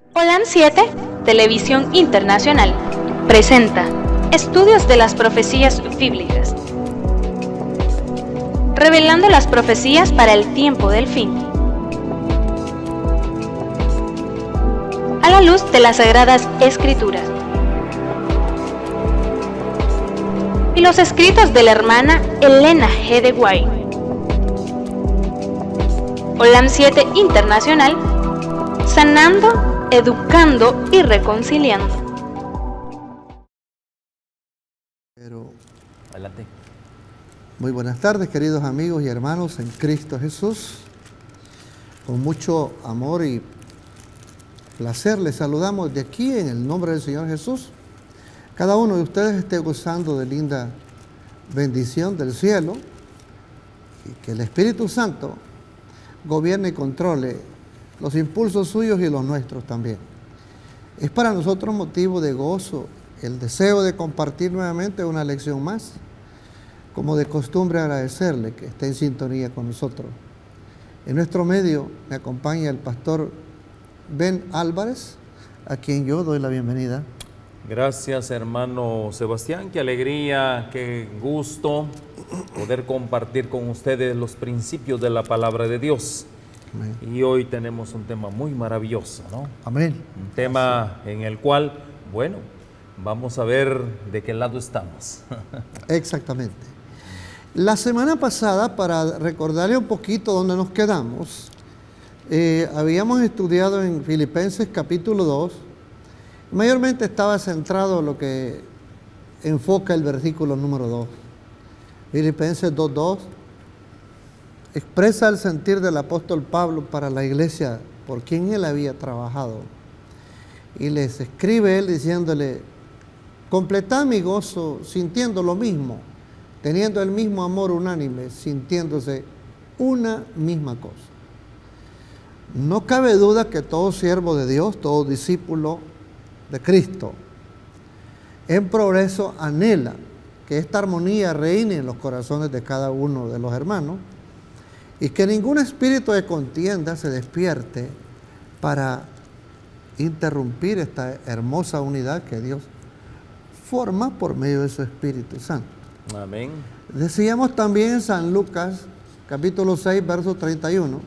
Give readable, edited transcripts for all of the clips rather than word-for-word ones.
Holan 7, Televisión Internacional, presenta Estudios de las Profecías Bíblicas, revelando las profecías para el tiempo del fin, a la luz de las Sagradas Escrituras y los escritos de la hermana Elena G. de White. Holan 7 Internacional, sanando, educando y reconciliando. Adelante. Muy buenas tardes, queridos amigos y hermanos en Cristo Jesús. Con mucho amor y placer les saludamos de aquí en el nombre del Señor Jesús. Cada uno de ustedes esté gozando de linda bendición del cielo y que el Espíritu Santo gobierne y controle los impulsos suyos y los nuestros también. Es para nosotros motivo de gozo el deseo de compartir nuevamente una lección más. Como de costumbre, agradecerle que esté en sintonía con nosotros. En nuestro medio me acompaña el pastor Ben Álvarez, a quien yo doy la bienvenida. Gracias, hermano Sebastián. Qué alegría, qué gusto poder compartir con ustedes los principios de la palabra de Dios. Amén. Y hoy tenemos un tema muy maravilloso, ¿no? Amén. Un tema en el cual, bueno, vamos a ver de qué lado estamos. Exactamente. La semana pasada, para recordarle un poquito dónde nos quedamos, habíamos estudiado en Filipenses capítulo 2. Mayormente estaba centrado en lo que enfoca el versículo número 2. Filipenses 2:2 expresa el sentir del apóstol Pablo para la iglesia por quien él había trabajado. Y les escribe él diciéndole: completad mi gozo sintiendo lo mismo, teniendo el mismo amor unánime, sintiéndose una misma cosa. No cabe duda que todo siervo de Dios, todo discípulo de Cristo, en progreso anhela que esta armonía reine en los corazones de cada uno de los hermanos y que ningún espíritu de contienda se despierte para interrumpir esta hermosa unidad que Dios forma por medio de su Espíritu Santo. Amén. Decíamos también en San Lucas, capítulo 6, verso 31,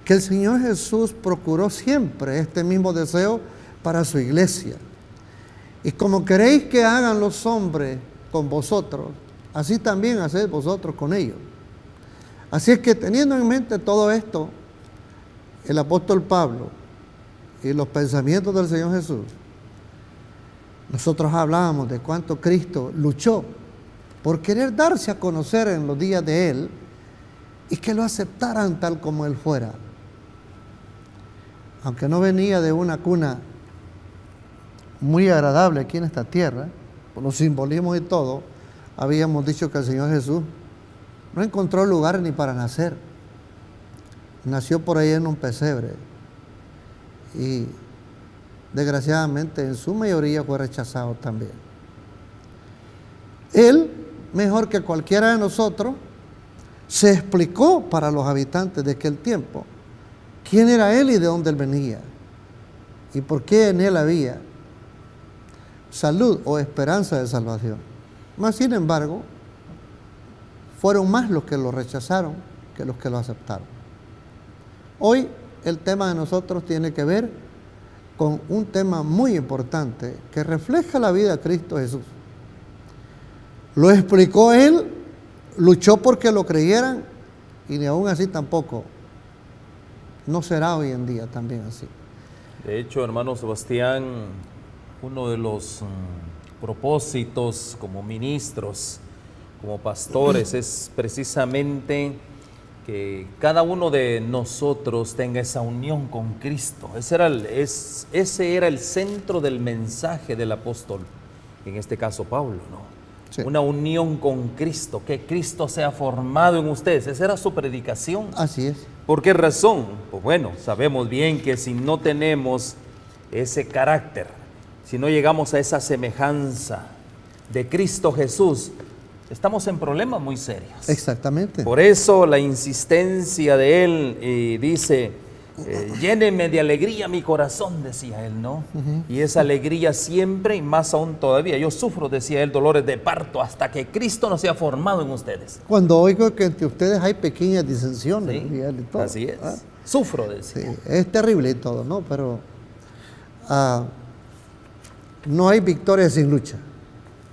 que el Señor Jesús procuró siempre este mismo deseo para su iglesia. Y como queréis que hagan los hombres con vosotros, así también haced vosotros con ellos. Así es que teniendo en mente todo esto, el apóstol Pablo y los pensamientos del Señor Jesús, nosotros hablábamos de cuánto Cristo luchó por querer darse a conocer en los días de Él y que lo aceptaran tal como Él fuera. Aunque no venía de una cuna muy agradable aquí en esta tierra, por los simbolismos y todo, habíamos dicho que el Señor Jesús no encontró lugar ni para nacer. Nació por ahí en un pesebre y desgraciadamente en su mayoría fue rechazado también. Él, mejor que cualquiera de nosotros, se explicó para los habitantes de aquel tiempo quién era Él y de dónde Él venía y por qué en Él había salud o esperanza de salvación. Mas sin embargo, fueron más los que lo rechazaron que los que lo aceptaron. Hoy el tema de nosotros tiene que ver con un tema muy importante que refleja la vida de Cristo Jesús. Lo explicó Él, luchó porque lo creyeran y ni aún así tampoco no será hoy en día también así. De hecho, hermano Sebastián, uno de los propósitos como ministros, como pastores, es precisamente que cada uno de nosotros tenga esa unión con Cristo. Ese era el centro del mensaje del apóstol, en este caso Pablo, ¿no? Sí. Una unión con Cristo, que Cristo sea formado en ustedes. Esa era su predicación. Así es. ¿Por qué razón? Pues bueno, sabemos bien que si no tenemos ese carácter, si no llegamos a esa semejanza de Cristo Jesús, estamos en problemas muy serios. Exactamente. Por eso la insistencia de él dice, Lléneme de alegría mi corazón, decía él, ¿no? Y esa alegría siempre, y más aún todavía, yo sufro, decía él, dolores de parto hasta que Cristo no sea formado en ustedes. Cuando oigo que entre ustedes hay pequeñas disensiones, Sí, y él y todo, así es. ¿ah? Sufro, decía. Sí, es terrible y todo, ¿no? Pero no hay victoria sin lucha.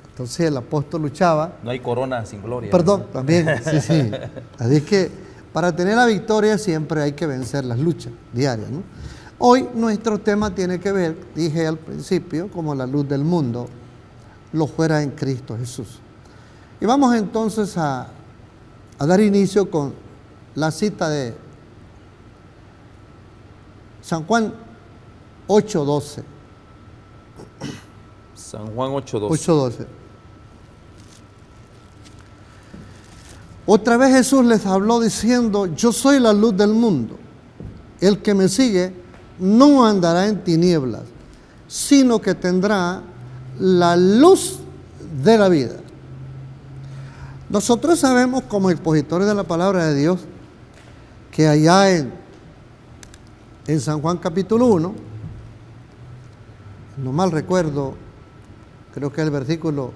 Entonces el apóstol luchaba. No hay corona sin gloria. Perdón, también, sí. Así es que para tener la victoria siempre hay que vencer las luchas diarias, ¿no? Hoy nuestro tema tiene que ver, dije al principio, como la luz del mundo lo fuera en Cristo Jesús. Y vamos entonces a dar inicio con la cita de San Juan 8:12. San Juan 8:12. 8:12. Otra vez Jesús les habló diciendo: yo soy la luz del mundo. El que me sigue no andará en tinieblas, sino que tendrá la luz de la vida. Nosotros sabemos, como expositores de la palabra de Dios, que allá en San Juan capítulo 1, no mal recuerdo, creo que es el versículo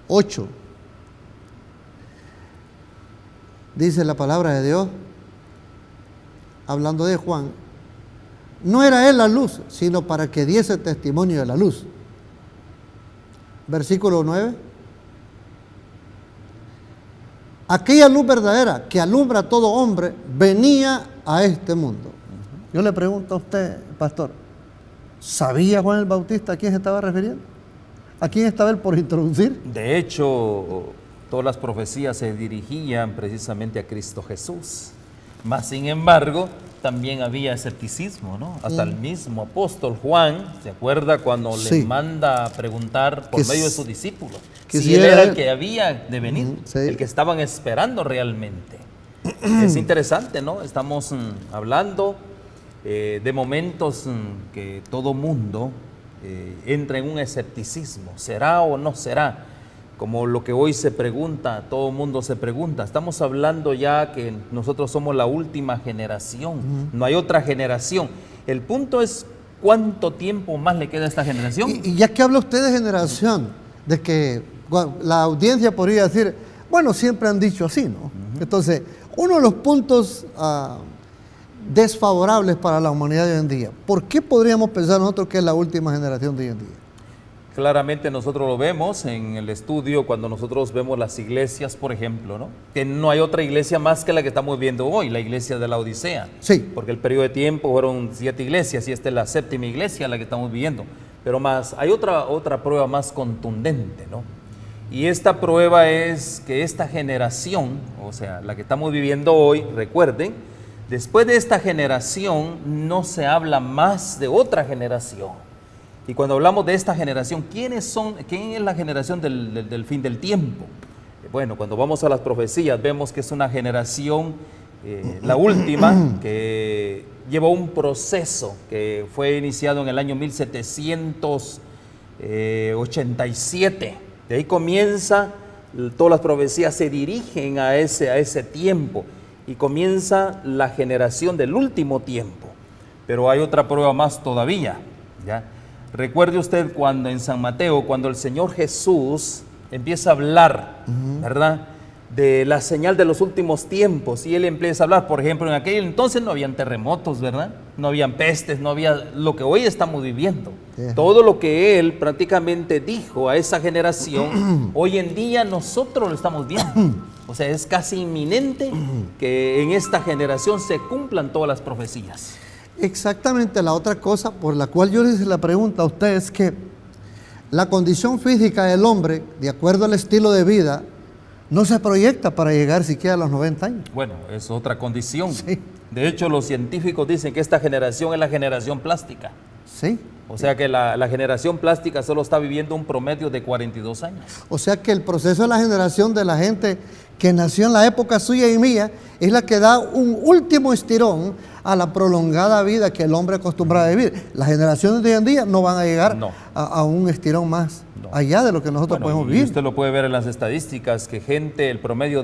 8, dice la palabra de Dios, hablando de Juan: no era él la luz, sino para que diese testimonio de la luz. Versículo 9. Aquella luz verdadera que alumbra a todo hombre venía a este mundo. Yo le pregunto a usted, pastor, ¿sabía Juan el Bautista a quién se estaba refiriendo? ¿A quién estaba él por introducir? De hecho, todas las profecías se dirigían precisamente a Cristo Jesús. Mas, sin embargo, también había escepticismo, ¿no? Hasta el mismo apóstol Juan, ¿se acuerda cuando le manda a preguntar por medio de sus discípulos si él era el que había de venir, el que estaban esperando realmente? Es interesante, ¿no? Estamos hablando de momentos que todo mundo entra en un escepticismo. ¿Será o no será? Como lo que hoy se pregunta, todo el mundo se pregunta. Estamos hablando ya que nosotros somos la última generación, no hay otra generación. El punto es cuánto tiempo más le queda a esta generación. Y ya que habla usted de generación, de que la audiencia podría decir, bueno, siempre han dicho así, ¿no? Entonces, uno de los puntos desfavorables para la humanidad de hoy en día, ¿por qué podríamos pensar nosotros que es la última generación de hoy en día? Claramente nosotros lo vemos en el estudio cuando nosotros vemos las iglesias, por ejemplo, ¿no? Que no hay otra iglesia más que la que estamos viendo hoy, la iglesia de la Odisea. Sí. Porque el periodo de tiempo fueron 7 iglesias y esta es la 7ª iglesia la que estamos viviendo. Pero más, hay otra prueba más contundente, ¿no? Y esta prueba es que esta generación, o sea, la que estamos viviendo hoy, recuerden, después de esta generación no se habla más de otra generación. Y cuando hablamos de esta generación, ¿quién es la generación del fin del tiempo? Bueno, cuando vamos a las profecías vemos que es una generación, la última, que lleva un proceso que fue iniciado en el año 1787. De ahí comienza, todas las profecías se dirigen a ese tiempo y comienza la generación del último tiempo. Pero hay otra prueba más todavía, ¿ya? Recuerde usted cuando en San Mateo, cuando el Señor Jesús empieza a hablar, ¿verdad?, de la señal de los últimos tiempos, y Él empieza a hablar, por ejemplo, en aquel entonces no habían terremotos, ¿verdad?, no habían pestes, no había lo que hoy estamos viviendo. Todo lo que Él prácticamente dijo a esa generación, hoy en día nosotros lo estamos viendo. O sea, es casi inminente que en esta generación se cumplan todas las profecías. Exactamente, la otra cosa por la cual yo le hice la pregunta a usted es que la condición física del hombre, de acuerdo al estilo de vida, no se proyecta para llegar siquiera a los 90 años. Bueno, es otra condición. Sí. De hecho, los científicos dicen que esta generación es la generación plástica. Sí. O sea que la generación plástica solo está viviendo un promedio de 42 años. O sea que el proceso de la generación de la gente que nació en la época suya y mía es la que da un último estirón a la prolongada vida que el hombre acostumbrado a vivir. Las generaciones de hoy en día no van a llegar a un estirón más allá de lo que nosotros podemos vivir. Usted lo puede ver en las estadísticas, que el promedio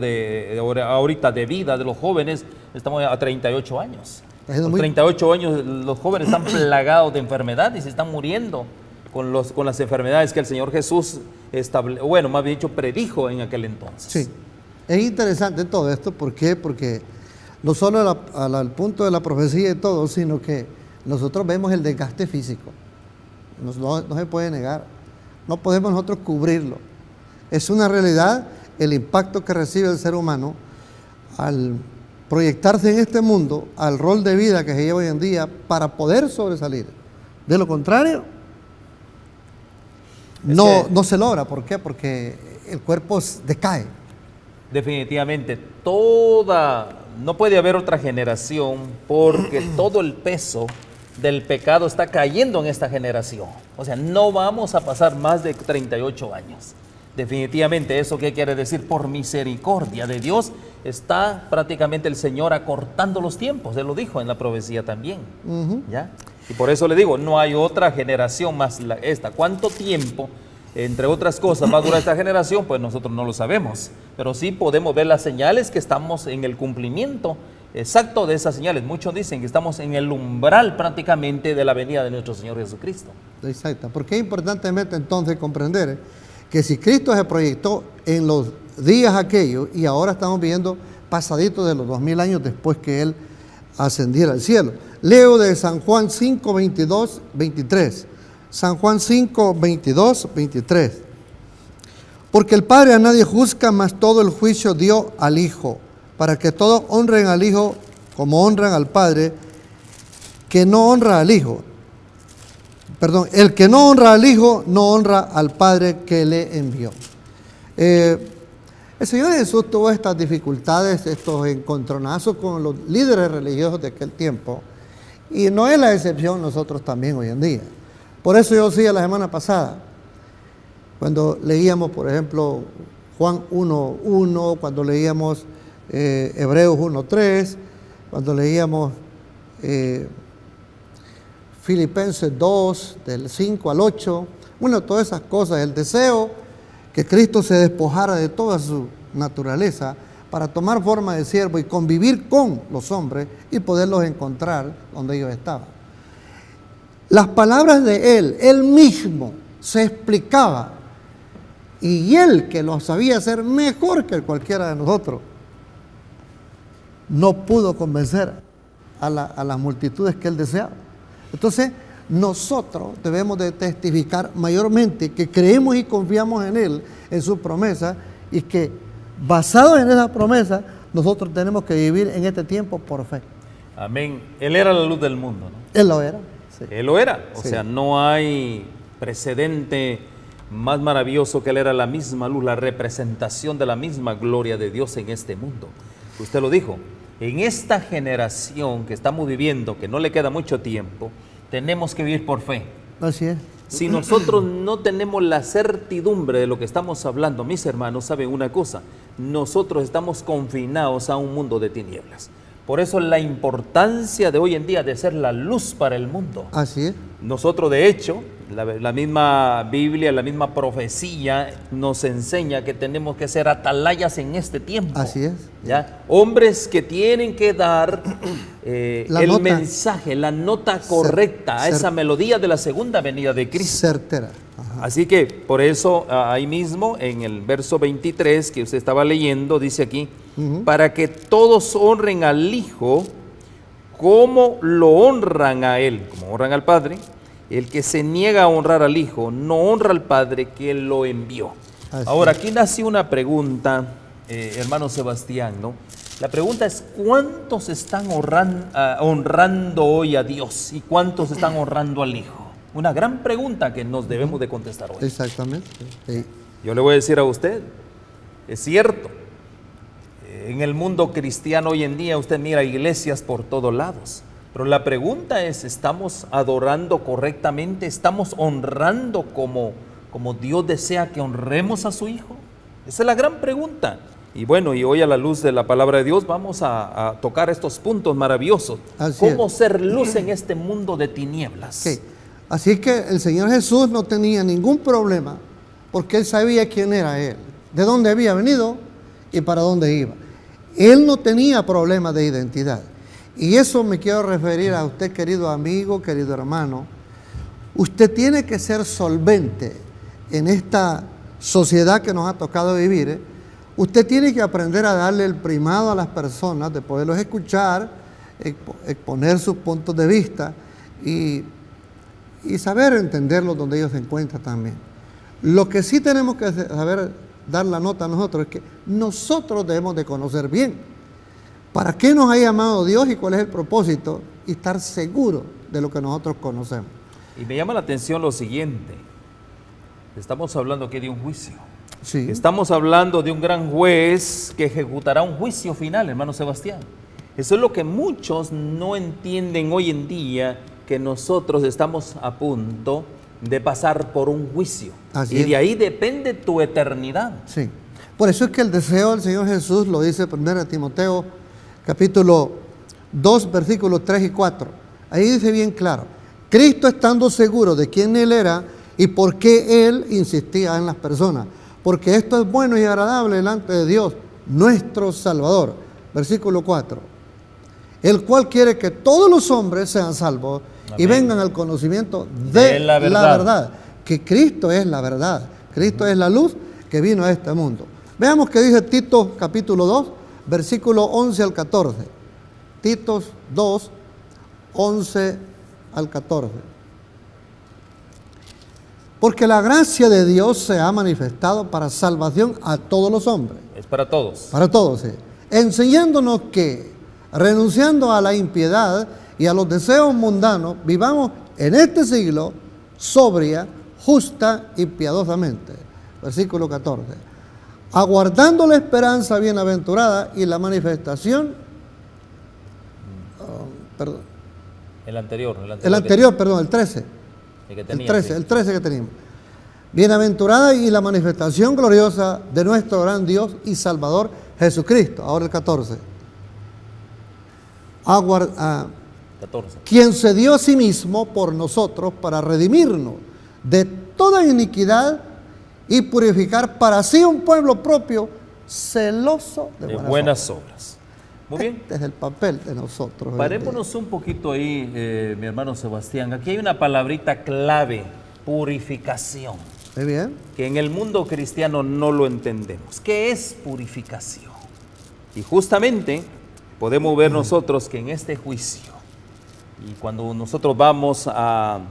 ahorita de vida de los jóvenes, estamos a 38 años. A los 38 años los jóvenes están plagados de enfermedades y se están muriendo con las enfermedades que el Señor Jesús más bien dicho, predijo en aquel entonces. Sí, es interesante todo esto. ¿Por qué? Porque no solo al punto de la profecía y todo, sino que nosotros vemos el desgaste físico. No se puede negar. No podemos nosotros cubrirlo. Es una realidad el impacto que recibe el ser humano al proyectarse en este mundo, al rol de vida que se lleva hoy en día para poder sobresalir. De lo contrario, no se logra. ¿Por qué? Porque el cuerpo decae. Definitivamente, no puede haber otra generación, porque todo el peso del pecado está cayendo en esta generación. O sea, no vamos a pasar más de 38 años. Definitivamente, ¿eso qué quiere decir? Por misericordia de Dios, está prácticamente el Señor acortando los tiempos. Él lo dijo en la profecía también. ¿Ya? Y por eso le digo, no hay otra generación más esta. ¿Cuánto tiempo, entre otras cosas, va a durar esta generación? Pues nosotros no lo sabemos, pero sí podemos ver las señales que estamos en el cumplimiento exacto de esas señales. Muchos dicen que estamos en el umbral prácticamente de la venida de nuestro Señor Jesucristo. Exacto, porque es importante entonces comprender que si Cristo se proyectó en los días aquellos y ahora estamos viendo pasaditos de los 2000 años después que Él ascendiera al cielo. Leo de San Juan 5, 22, 23. San Juan 5, 22, 23. Porque el Padre a nadie juzga, mas todo el juicio dio al Hijo, para que todos honren al Hijo como honran al Padre. Que no honra al Hijo, el que no honra al Hijo, no honra al Padre que le envió. El Señor Jesús tuvo estas dificultades, estos encontronazos con los líderes religiosos de aquel tiempo, y no es la excepción nosotros también hoy en día. Por eso yo decía la semana pasada, cuando leíamos, por ejemplo, Juan 1:1, cuando leíamos Hebreos 1:3, cuando leíamos Filipenses 2, del 5 al 8, todas esas cosas, el deseo que Cristo se despojara de toda su naturaleza para tomar forma de siervo y convivir con los hombres y poderlos encontrar donde ellos estaban. Las palabras de Él mismo se explicaba, y Él, que lo sabía hacer mejor que cualquiera de nosotros, no pudo convencer a las multitudes que Él deseaba. Entonces, nosotros debemos de testificar mayormente que creemos y confiamos en Él, en su promesa, y que basado en esa promesa, nosotros tenemos que vivir en este tiempo por fe. Amén. Él era la luz del mundo, ¿no? Él lo era. Sí. Él lo era. O sí. sea, no hay precedente más maravilloso que Él era la misma luz, la representación de la misma gloria de Dios en este mundo. Usted lo dijo. En esta generación que estamos viviendo, que no le queda mucho tiempo, tenemos que vivir por fe. Así es. Si nosotros no tenemos la certidumbre de lo que estamos hablando, mis hermanos, saben una cosa, nosotros estamos confinados a un mundo de tinieblas. Por eso la importancia de hoy en día de ser la luz para el mundo. Así es. Nosotros, de hecho, la misma Biblia, la misma profecía nos enseña que tenemos que ser atalayas en este tiempo. Así es. ¿Ya? Hombres que tienen que dar el mensaje, la nota correcta a esa melodía de la segunda venida de Cristo. Certera. Ajá. Así que por eso ahí mismo en el verso 23 que usted estaba leyendo, dice aquí, para que todos honren al Hijo como lo honran a Él, como honran al Padre. El que se niega a honrar al Hijo no honra al Padre que lo envió. Así. Ahora, aquí nació una pregunta, hermano Sebastián, ¿no? La pregunta es, ¿cuántos están honrando hoy a Dios y cuántos están honrando al Hijo? Una gran pregunta que nos debemos de contestar hoy. Exactamente. Sí. Yo le voy a decir a usted, es cierto, en el mundo cristiano hoy en día usted mira iglesias por todos lados, pero la pregunta es, ¿estamos adorando correctamente? ¿Estamos honrando como Dios desea que honremos a su Hijo? Esa es la gran pregunta. Y bueno, y hoy a la luz de la palabra de Dios vamos a tocar estos puntos maravillosos. Así ¿Cómo es. ser luz en este mundo de tinieblas? Ok. Así que el Señor Jesús no tenía ningún problema porque Él sabía quién era Él, de dónde había venido y para dónde iba. Él no tenía problema de identidad. Y eso me quiero referir a usted, querido amigo, querido hermano. Usted tiene que ser solvente en esta sociedad que nos ha tocado vivir. Usted tiene que aprender a darle el primado a las personas, de poderlos escuchar, exponer sus puntos de vista y saber entenderlos donde ellos se encuentran también. Lo que sí tenemos que saber dar la nota a nosotros es que nosotros debemos de conocer bien para qué nos ha llamado Dios y cuál es el propósito y estar seguros de lo que nosotros conocemos. Y me llama la atención lo siguiente. Estamos hablando aquí de un juicio. Sí. Estamos hablando de un gran juez que ejecutará un juicio final, hermano Sebastián. Eso es lo que muchos no entienden hoy en día, que nosotros estamos a punto de pasar por un juicio. Así y es. de ahí depende tu eternidad. Sí. Por eso es que el deseo del Señor Jesús lo dice 1 Timoteo capítulo 2, versículos 3 y 4. Ahí dice bien claro: Cristo, estando seguro de quién Él era y por qué Él insistía en las personas, porque esto es bueno y agradable delante de Dios, nuestro Salvador. Versículo 4. El cual quiere que todos los hombres sean salvos. Amén. Y vengan al conocimiento de la verdad. Que Cristo es la verdad. Cristo es la luz que vino a este mundo. Veamos qué dice Tito capítulo 2, versículo 11 al 14. Tito 2, 11 al 14. Porque la gracia de Dios se ha manifestado para salvación a todos los hombres. Es para todos. Para todos, sí. Enseñándonos que, renunciando a la impiedad y a los deseos mundanos, vivamos en este siglo sobria, justa y piadosamente. Versículo 14. Aguardando la esperanza bienaventurada y la manifestación, El anterior, el 13. El 13 que teníamos. Bienaventurada y la manifestación gloriosa de nuestro gran Dios y Salvador Jesucristo. Ahora el 14. 14. Quien se dio a sí mismo por nosotros para redimirnos de toda iniquidad y purificar para sí un pueblo propio celoso de buenas obras. Muy bien. Este es el papel de nosotros. Parémonos un poquito ahí, mi hermano Sebastián. Aquí hay una palabrita clave: purificación. Muy bien. Que en el mundo cristiano no lo entendemos. ¿Qué es purificación? Y justamente podemos ver nosotros que en este juicio, y cuando nosotros vamos a,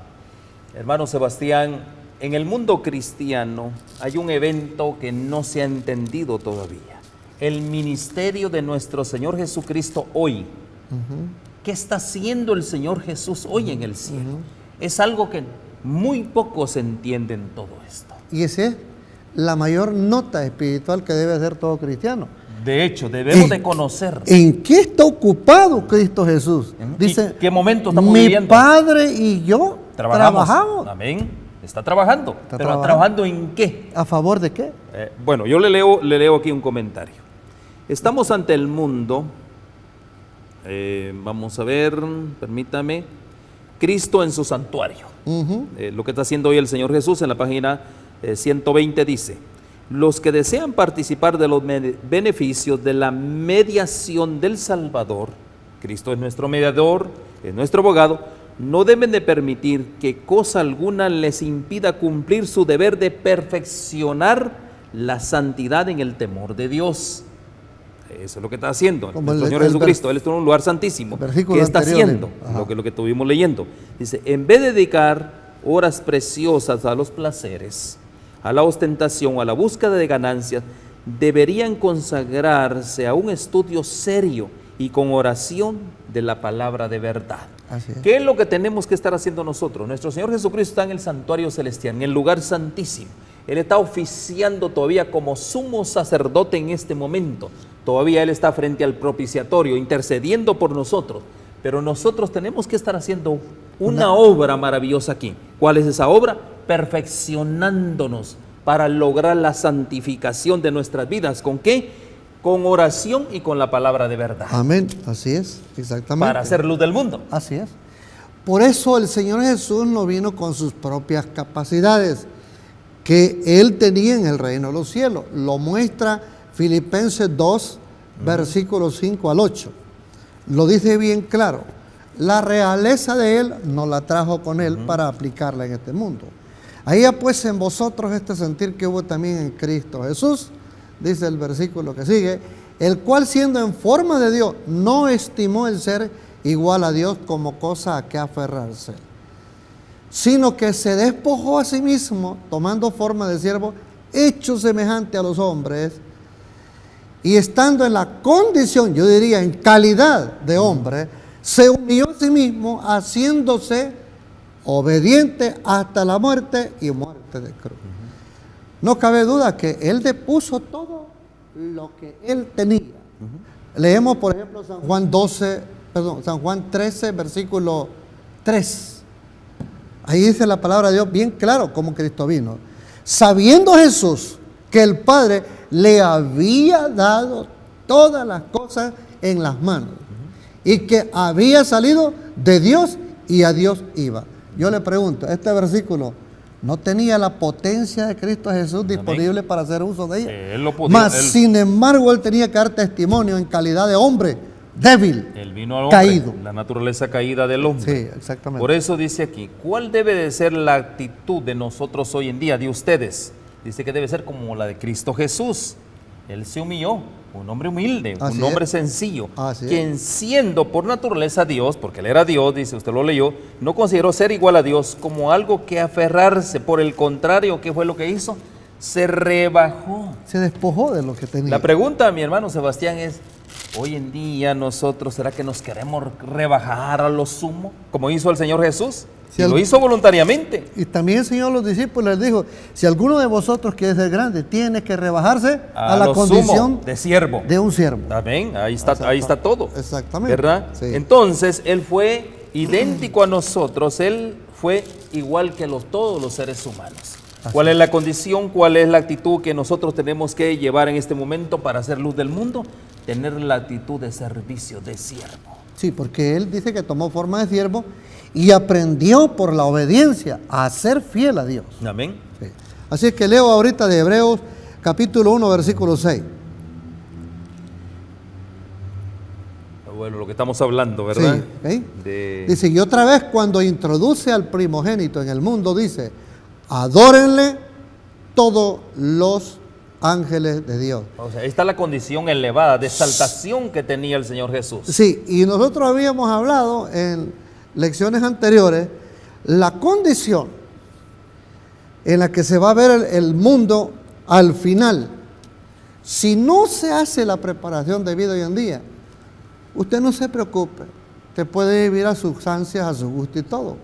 hermano Sebastián, en el mundo cristiano hay un evento que no se ha entendido todavía. El ministerio de nuestro Señor Jesucristo hoy. ¿Qué está haciendo el Señor Jesús hoy en el cielo? Es algo que muy pocos entienden todo esto. Y esa es la mayor nota espiritual que debe hacer todo cristiano. De hecho, debemos de conocer. ¿En qué está ocupado Cristo Jesús? Dice, ¿qué momento estamos mi viviendo? Padre y yo trabajamos. Amén. Está trabajando. Está ¿Pero trabajando. trabajando en qué? ¿A favor de qué? Bueno, yo le leo aquí un comentario. Estamos ante el mundo. Vamos a ver, permítame. Cristo en su santuario. Lo que está haciendo hoy el Señor Jesús en la página 120 dice: los que desean participar de los beneficios de la mediación del Salvador, Cristo es nuestro mediador, es nuestro abogado, no deben de permitir que cosa alguna les impida cumplir su deber de perfeccionar la santidad en el temor de Dios. Eso es lo que está haciendo el Señor Jesucristo. Él está en un lugar santísimo. ¿Qué está haciendo? Lo que estuvimos leyendo. Dice: en vez de dedicar horas preciosas a los placeres, a la ostentación, a la búsqueda de ganancias, deberían consagrarse a un estudio serio y con oración de la palabra de verdad. Así es. ¿Qué es lo que tenemos que estar haciendo nosotros? Nuestro Señor Jesucristo está en el santuario celestial, en el lugar santísimo. Él está oficiando todavía como sumo sacerdote en este momento. Todavía Él está frente al propiciatorio, intercediendo por nosotros. Pero nosotros tenemos que estar haciendo una obra maravillosa aquí. ¿Cuál es esa obra? Perfeccionándonos para lograr la santificación de nuestras vidas. ¿Con qué? con oración y con la palabra de verdad. Amén. Así es, exactamente. Para hacer luz del mundo. Así es. Por eso el Señor Jesús no vino con sus propias capacidades que Él tenía en el reino de los cielos. Lo muestra Filipenses 2, versículos 5 al 8. Lo dice bien claro. La realeza de Él no la trajo con Él para aplicarla en este mundo. Ahí pues en vosotros este sentir que hubo también en Cristo Jesús, dice el versículo que sigue, el cual siendo en forma de Dios, no estimó el ser igual a Dios como cosa a que aferrarse, sino que se despojó a sí mismo, tomando forma de siervo, hecho semejante a los hombres, y estando en la condición, yo diría en calidad de hombre, se humilló a sí mismo, haciéndose obediente hasta la muerte y muerte de cruz. No cabe duda que Él depuso todo lo que Él tenía. Leemos, por ejemplo, San Juan 13, versículo 3. Ahí dice la palabra de Dios bien claro cómo Cristo vino. Sabiendo Jesús que el Padre le había dado todas las cosas en las manos y que había salido de Dios y a Dios iba. Yo le pregunto, este versículo no tenía la potencia de Cristo Jesús disponible para hacer uso de ella. Él lo podía, Mas, sin embargo, Él tenía que dar testimonio en calidad de hombre débil, Él vino al hombre, caído. la naturaleza caída del hombre. Sí, exactamente. Por eso dice aquí, ¿cuál debe de ser la actitud de nosotros hoy en día, de ustedes? Dice que debe ser como la de Cristo Jesús. Él se humilló, un hombre humilde, Así un hombre es. sencillo, Así quien siendo por naturaleza Dios, porque Él era Dios, dice, usted lo leyó, no consideró ser igual a Dios como algo que aferrarse. Por el contrario, ¿qué fue lo que hizo? Se rebajó. Se despojó de lo que tenía. La pregunta, mi hermano Sebastián, es, hoy en día nosotros, ¿será que nos queremos rebajar a lo sumo? Como hizo el Señor Jesús. Si Y lo hizo voluntariamente. Y también el Señor a los discípulos les dijo, si alguno de vosotros quiere ser grande, tiene que rebajarse a la lo condición sumo de siervo. de un siervo. Amén, ahí está todo. Exactamente. ¿Verdad? Sí. Entonces, Él fue idéntico a nosotros, Él fue igual que todos los seres humanos. ¿Cuál es la condición? ¿Cuál es la actitud que nosotros tenemos que llevar en este momento para hacer luz del mundo? Tener la actitud de servicio, de siervo. Sí, porque Él dice que tomó forma de siervo y aprendió por la obediencia a ser fiel a Dios. Amén. Sí. Así es que leo ahorita de Hebreos capítulo 1, versículo 6. Bueno, lo que estamos hablando, ¿verdad? Sí, ¿ok? Dice, y otra vez cuando introduce al primogénito en el mundo, dice, adórenle todos los ángeles de Dios. O sea, ahí está la condición elevada de exaltación que tenía el Señor Jesús. Sí, y nosotros habíamos hablado en lecciones anteriores, la condición en la que se va a ver el mundo al final. Si no se hace la preparación de vida hoy en día, usted no se preocupe, usted puede vivir a sus ansias, a su gusto y todo.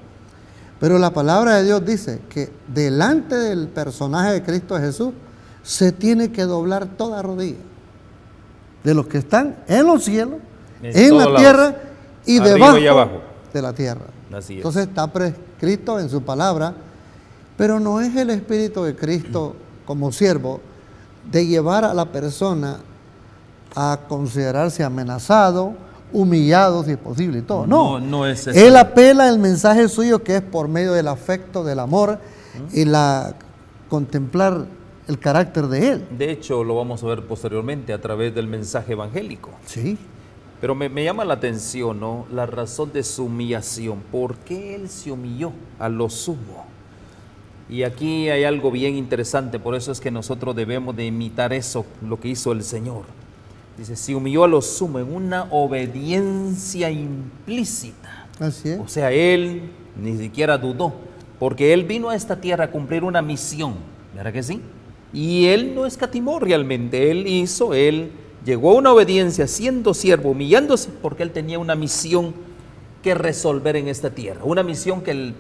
Pero la palabra de Dios dice que delante del personaje de Cristo Jesús se tiene que doblar toda rodilla de los que están en los cielos, en la tierra y arriba y debajo abajo de la tierra. Así es. Entonces está prescrito en su palabra, pero no es el Espíritu de Cristo como siervo de llevar a la persona a considerarse amenazado, humillado si es posible y todo. No es eso. Él apela el mensaje suyo que es por medio del afecto, del amor y la contemplar el carácter de Él. De hecho, lo vamos a ver posteriormente a través del mensaje evangélico. Sí. Pero me llama la atención, ¿no?, la razón de su humillación. ¿Por qué Él se humilló a lo sumo? Y aquí hay algo bien interesante, por eso es que nosotros debemos de imitar eso, lo que hizo el Señor. Dice, se humilló a lo sumo en una obediencia implícita. Así es. O sea, Él ni siquiera dudó, porque Él vino a esta tierra a cumplir una misión, ¿verdad que sí? Y Él no escatimó realmente, Él llegó a una obediencia siendo siervo, humillándose, porque Él tenía una misión que resolver en esta tierra, una misión que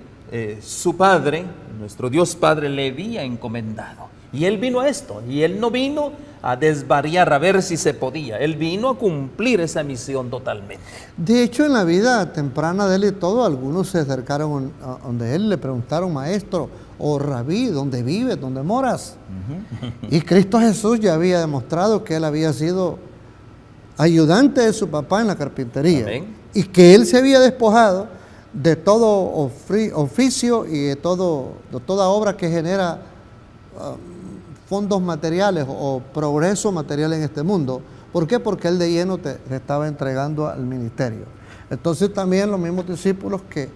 su Padre, nuestro Dios Padre, le había encomendado. Y Él vino a esto, y Él no vino a desvariar, a ver si se podía, Él vino a cumplir esa misión totalmente. De hecho, en la vida temprana de Él y todo, algunos se acercaron a donde Él, le preguntaron, maestro o rabí, ¿dónde vives? ¿Dónde moras? Y Cristo Jesús ya había demostrado que Él había sido ayudante de su papá en la carpintería. Amén. Y que él se había despojado de todo oficio y de toda obra que genera fondos materiales o progreso material en este mundo. ¿Por qué? Porque él de lleno te estaba entregando al ministerio. Entonces también los mismos discípulos que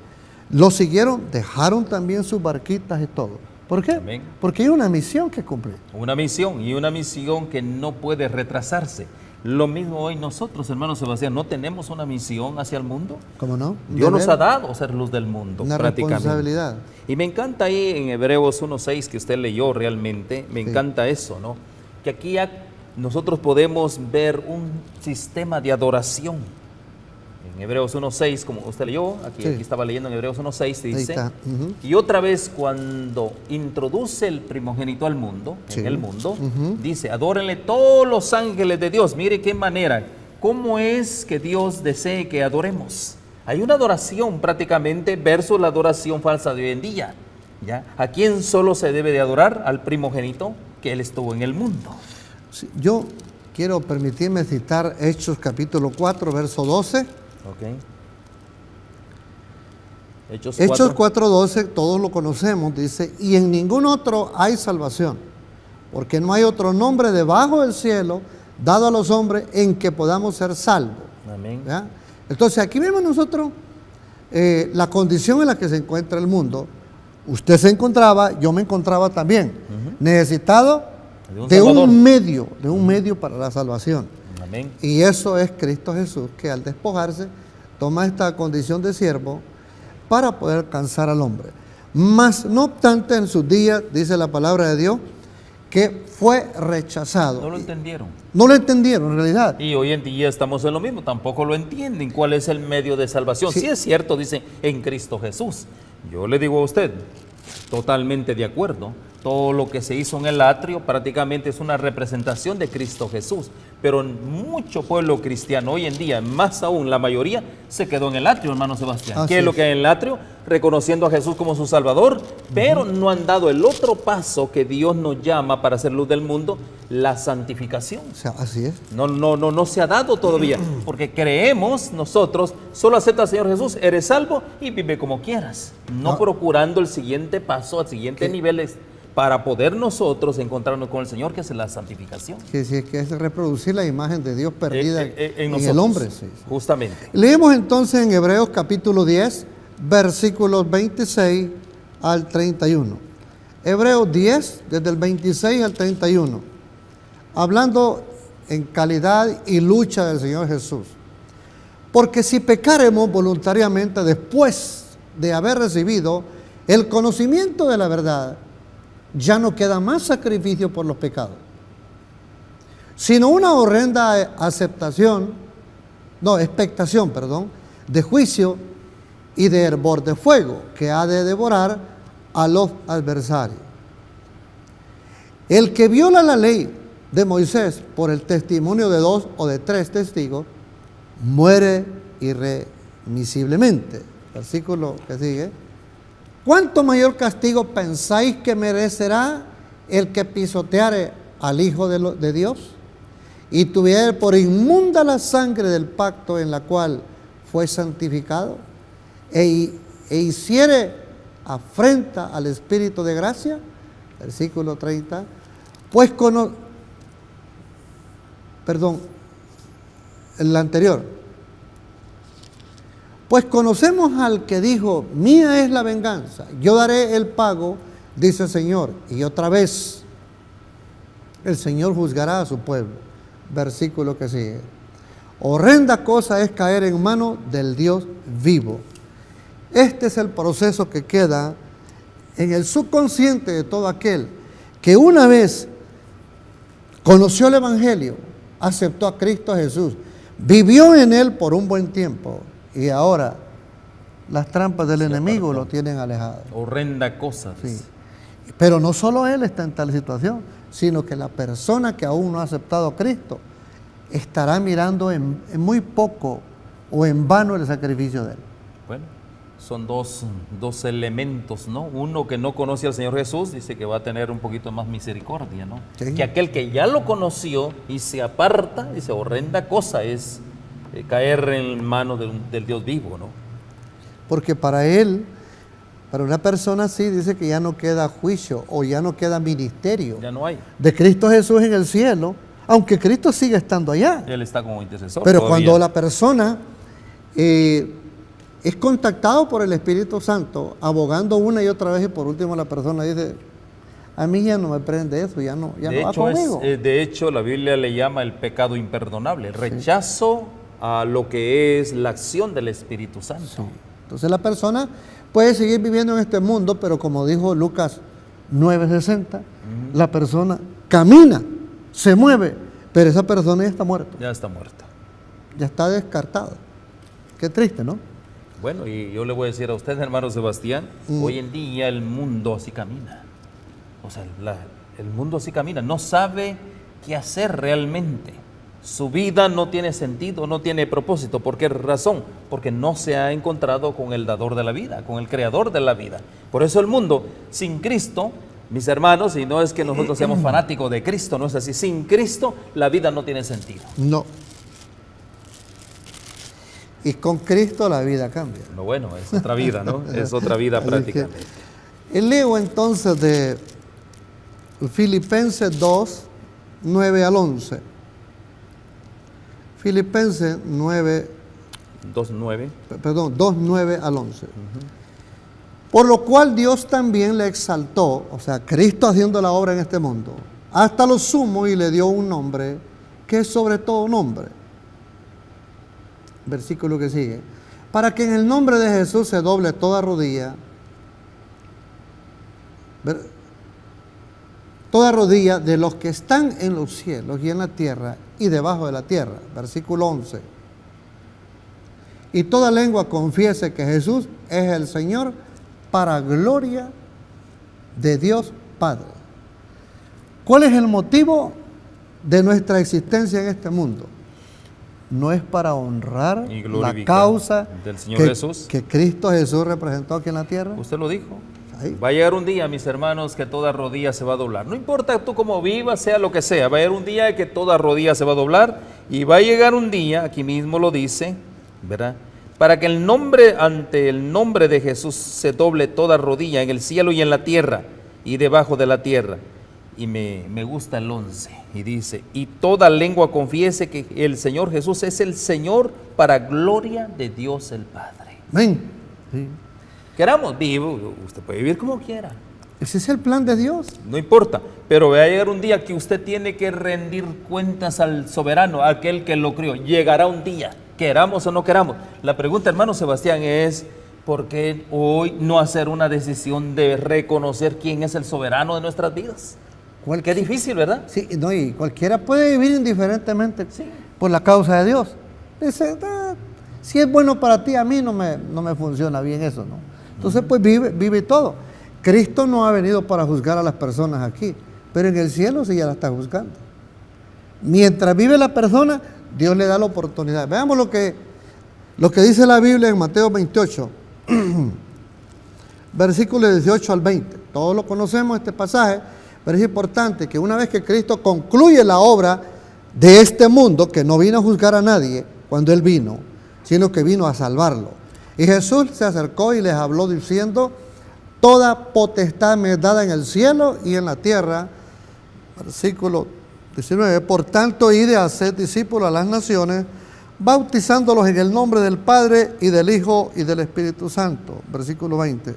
lo siguieron, dejaron también sus barquitas y todo. ¿Por qué? Amén. Porque hay una misión que cumplir. Una misión que no puede retrasarse. Lo mismo hoy nosotros, hermano Sebastián, ¿no tenemos una misión hacia el mundo? ¿Cómo no? Dios nos ha dado ser luz del mundo, una prácticamente. responsabilidad. Y me encanta ahí en Hebreos 1:6 que usted leyó realmente, me encanta eso, ¿no? Que aquí nosotros podemos ver un sistema de adoración. En Hebreos 1:6, como usted leyó, aquí estaba leyendo en Hebreos 1:6, dice, y otra vez cuando introduce el primogénito al mundo, en el mundo, dice, adórenle todos los ángeles de Dios. Mire qué manera, cómo es que Dios desee que adoremos. Hay una adoración prácticamente versus la adoración falsa de hoy en día. ¿Ya? ¿A quién solo se debe de adorar? Al primogénito que Él estuvo en el mundo. Sí, yo quiero permitirme citar Hechos capítulo 4, verso 12. Okay. Hechos 4:12, todos lo conocemos, dice, y en ningún otro hay salvación, porque no hay otro nombre debajo del cielo dado a los hombres en que podamos ser salvos. Amén. ¿Ya? Entonces aquí vemos nosotros la condición en la que se encuentra el mundo. Usted se encontraba, yo me encontraba también, necesitado de un medio para la salvación. Amén. Y eso es Cristo Jesús, que al despojarse toma esta condición de siervo para poder alcanzar al hombre. Mas no obstante, en sus días, dice la palabra de Dios, que fue rechazado. No lo entendieron. No lo entendieron en realidad. Y hoy en día estamos en lo mismo, tampoco lo entienden. ¿Cuál es el medio de salvación? Sí es cierto, dice, en Cristo Jesús. Yo le digo a usted, totalmente de acuerdo. Todo lo que se hizo en el atrio prácticamente es una representación de Cristo Jesús. Pero mucho pueblo cristiano hoy en día, más aún la mayoría, se quedó en el atrio, hermano Sebastián. ¿Qué es lo que hay en el atrio? Reconociendo a Jesús como su Salvador, pero no han dado el otro paso que Dios nos llama para hacer luz del mundo, la santificación. O sea, así es. No se ha dado todavía, porque creemos nosotros, solo acepta al Señor Jesús, eres salvo y vive como quieras, no procurando el siguiente paso, al siguiente nivel para poder nosotros encontrarnos con el Señor, que es la santificación. Que es reproducir la imagen de Dios perdida en nosotros, el hombre. Sí. Justamente. Leemos entonces en Hebreos capítulo 10, versículos 26 al 31. Hebreos 10, desde el 26 al 31. Hablando en calidad y lucha del Señor Jesús. Porque si pecaremos voluntariamente después de haber recibido el conocimiento de la verdad, ya no queda más sacrificio por los pecados, sino una horrenda expectación, de juicio y de hervor de fuego que ha de devorar a los adversarios. El que viola la ley de Moisés por el testimonio de 2 o de 3 testigos, muere irremisiblemente. Versículo que sigue. ¿Cuánto mayor castigo pensáis que merecerá el que pisoteare al Hijo de Dios y tuviere por inmunda la sangre del pacto en la cual fue santificado e hiciere afrenta al Espíritu de gracia? Versículo 30. El anterior. Pues conocemos al que dijo, mía es la venganza, yo daré el pago, dice el Señor. Y otra vez, el Señor juzgará a su pueblo. Versículo que sigue. Horrenda cosa es caer en manos del Dios vivo. Este es el proceso que queda en el subconsciente de todo aquel que una vez conoció el Evangelio, aceptó a Cristo Jesús, vivió en Él por un buen tiempo. Y ahora las trampas del enemigo lo tienen alejado. Horrenda cosa. Sí. Pero no solo él está en tal situación, sino que la persona que aún no ha aceptado a Cristo estará mirando en muy poco o en vano el sacrificio de él. Bueno, son dos elementos, ¿no? Uno que no conoce al Señor Jesús dice que va a tener un poquito más misericordia, ¿no? Sí. Que aquel que ya lo conoció y se aparta, dice, horrenda cosa es caer en manos del Dios vivo, ¿no? Porque para él, para una persona así, dice que ya no queda juicio o ya no queda ministerio Ya no hay. de Cristo Jesús en el cielo, aunque Cristo sigue estando allá. Él está como intercesor. Pero todavía. cuando la persona es contactado por el Espíritu Santo, abogando una y otra vez, y por último la persona dice, a mí ya no me prende eso, ya no va conmigo. De hecho, la Biblia le llama el pecado imperdonable, el rechazo a lo que es la acción del Espíritu Santo. Sí. Entonces la persona puede seguir viviendo en este mundo, pero como dijo Lucas 9:60, la persona camina, se mueve, pero esa persona ya está muerta, Ya está muerta. ya está descartada. Qué triste, ¿no? Bueno, y yo le voy a decir a usted, hermano Sebastián, hoy en día el mundo así camina. O sea, el mundo así camina, no sabe qué hacer realmente. Su vida no tiene sentido, no tiene propósito. ¿Por qué razón? Porque no se ha encontrado con el dador de la vida, con el creador de la vida. Por eso el mundo, sin Cristo, mis hermanos, y no es que nosotros seamos fanáticos de Cristo, no es así. Sin Cristo, la vida no tiene sentido. No. Y con Cristo la vida cambia. No, bueno, es otra vida, ¿no? Es otra vida Así prácticamente. que, leo entonces de Filipenses 2, 9 al 11. Filipenses 9, 2:9. perdón, 2, 9 al 11. Por lo cual Dios también le exaltó, o sea, Cristo haciendo la obra en este mundo, hasta lo sumo, y le dio un nombre que es sobre todo nombre. Versículo que sigue. Para que en el nombre de Jesús se doble toda rodilla, toda rodilla de los que están en los cielos y en la tierra y debajo de la tierra. Versículo 11. Y toda lengua confiese que Jesús es el Señor, para gloria de Dios Padre. ¿Cuál es el motivo de nuestra existencia en este mundo? No es para honrar Y la glorificar causa del Señor Jesús. que Cristo Jesús representó aquí en la tierra. Usted lo dijo. Ahí. Va a llegar un día, mis hermanos, que toda rodilla se va a doblar. No importa tú cómo vivas, sea lo que sea. Va a llegar un día que toda rodilla se va a doblar. Y va a llegar un día, aquí mismo lo dice, ¿verdad? Para que ante el nombre de Jesús se doble toda rodilla en el cielo y en la tierra y debajo de la tierra. Y me gusta el 11 y dice, y toda lengua confiese que el Señor Jesús es el Señor, para gloria de Dios el Padre. Amén. Sí. Queramos vivo, usted puede vivir como quiera, Ese es el plan de Dios. no importa, pero va a llegar un día que usted tiene que rendir cuentas al soberano, a aquel que lo crió. Llegará un día, queramos o no queramos. La pregunta, hermano Sebastián, es ¿por qué hoy no hacer una decisión de reconocer quién es el soberano de nuestras vidas? Qué difícil, ¿verdad? Sí, no, y cualquiera puede vivir indiferentemente Sí. por la causa de Dios. Dice, si es bueno para ti, a mí no me funciona bien eso, ¿no? Entonces, pues vive todo. Cristo no ha venido para juzgar a las personas aquí, pero en el cielo sí ya la está juzgando. Mientras vive la persona, Dios le da la oportunidad. Veamos lo que dice la Biblia en Mateo 28, versículos 18 al 20. Todos lo conocemos este pasaje, pero es importante que una vez que Cristo concluye la obra de este mundo, que no vino a juzgar a nadie cuando Él vino, sino que vino a salvarlo. Y Jesús se acercó y les habló diciendo, toda potestad me es dada en el cielo y en la tierra. Versículo 19, por tanto, id a hacer discípulos a las naciones, bautizándolos en el nombre del Padre y del Hijo y del Espíritu Santo. Versículo 20.